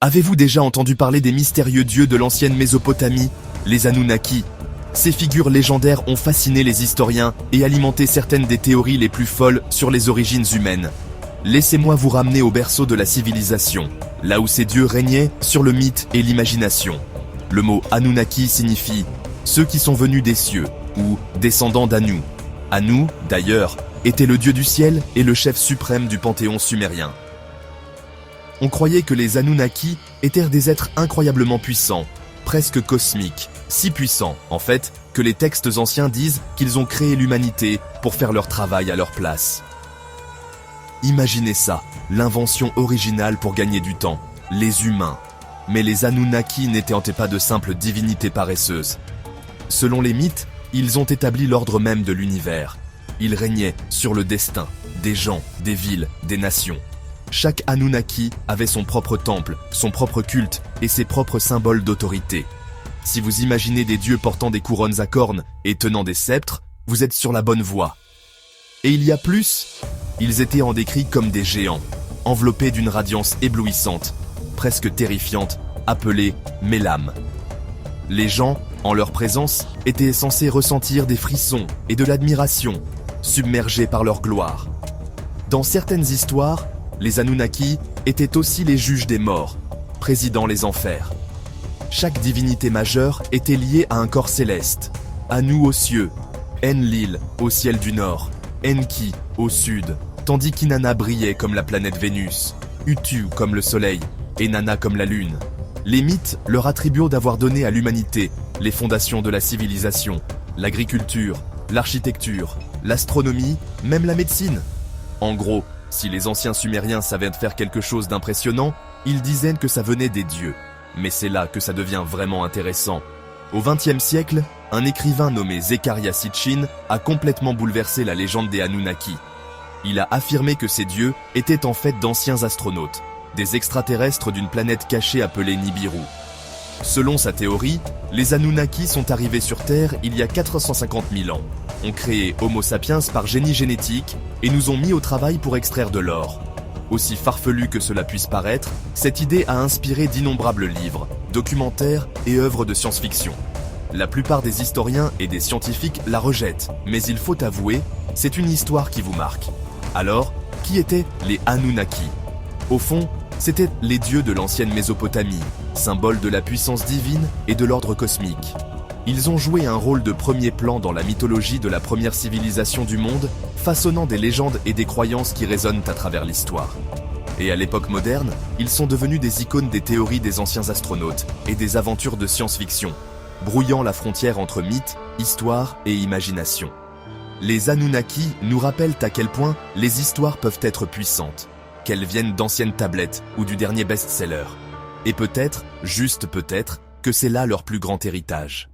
Avez-vous déjà entendu parler des mystérieux dieux de l'ancienne Mésopotamie, les Anunnaki? Ces figures légendaires ont fasciné les historiens et alimenté certaines des théories les plus folles sur les origines humaines. Laissez-moi vous ramener au berceau de la civilisation, là où ces dieux régnaient sur le mythe et l'imagination. Le mot Anunnaki signifie « ceux qui sont venus des cieux » ou « descendants d'Anu ». Anu, d'ailleurs, était le dieu du ciel et le chef suprême du panthéon sumérien. On croyait que les Anunnaki étaient des êtres incroyablement puissants, presque cosmiques, si puissants, en fait, que les textes anciens disent qu'ils ont créé l'humanité pour faire leur travail à leur place. Imaginez ça, l'invention originale pour gagner du temps, les humains. Mais les Anunnaki n'étaient pas de simples divinités paresseuses. Selon les mythes, ils ont établi l'ordre même de l'univers. Ils régnaient sur le destin des gens, des villes, des nations. Chaque Anunnaki avait son propre temple, son propre culte et ses propres symboles d'autorité. Si vous imaginez des dieux portant des couronnes à cornes et tenant des sceptres, vous êtes sur la bonne voie. Et il y a plus, ils étaient décrits comme des géants, enveloppés d'une radiance éblouissante, presque terrifiante, appelée Mélam. Les gens, en leur présence, étaient censés ressentir des frissons et de l'admiration, submergés par leur gloire. Dans certaines histoires, les Anunnaki étaient aussi les juges des morts, présidant les enfers. Chaque divinité majeure était liée à un corps céleste. Anu aux cieux, Enlil au ciel du nord, Enki au sud, tandis qu'Inanna brillait comme la planète Vénus, Utu comme le soleil, et Nana comme la lune. Les mythes leur attribuent d'avoir donné à l'humanité les fondations de la civilisation, l'agriculture, l'architecture, l'astronomie, même la médecine. En gros, si les anciens Sumériens savaient faire quelque chose d'impressionnant, ils disaient que ça venait des dieux. Mais c'est là que ça devient vraiment intéressant. Au XXe siècle, un écrivain nommé Zecharia Sitchin a complètement bouleversé la légende des Anunnaki. Il a affirmé que ces dieux étaient en fait d'anciens astronautes, des extraterrestres d'une planète cachée appelée Nibiru. Selon sa théorie, les Anunnaki sont arrivés sur Terre il y a 450 000 ans, ont créé Homo sapiens par génie génétique et nous ont mis au travail pour extraire de l'or. Aussi farfelu que cela puisse paraître, cette idée a inspiré d'innombrables livres, documentaires et œuvres de science-fiction. La plupart des historiens et des scientifiques la rejettent, mais il faut avouer, c'est une histoire qui vous marque. Alors, qui étaient les Anunnaki? Au fond, c'étaient les dieux de l'ancienne Mésopotamie, symbole de la puissance divine et de l'ordre cosmique. Ils ont joué un rôle de premier plan dans la mythologie de la première civilisation du monde, façonnant des légendes et des croyances qui résonnent à travers l'histoire. Et à l'époque moderne, ils sont devenus des icônes des théories des anciens astronautes et des aventures de science-fiction, brouillant la frontière entre mythe, histoire et imagination. Les Anunnaki nous rappellent à quel point les histoires peuvent être puissantes, qu'elles viennent d'anciennes tablettes ou du dernier best-seller. Et peut-être, juste peut-être, que c'est là leur plus grand héritage.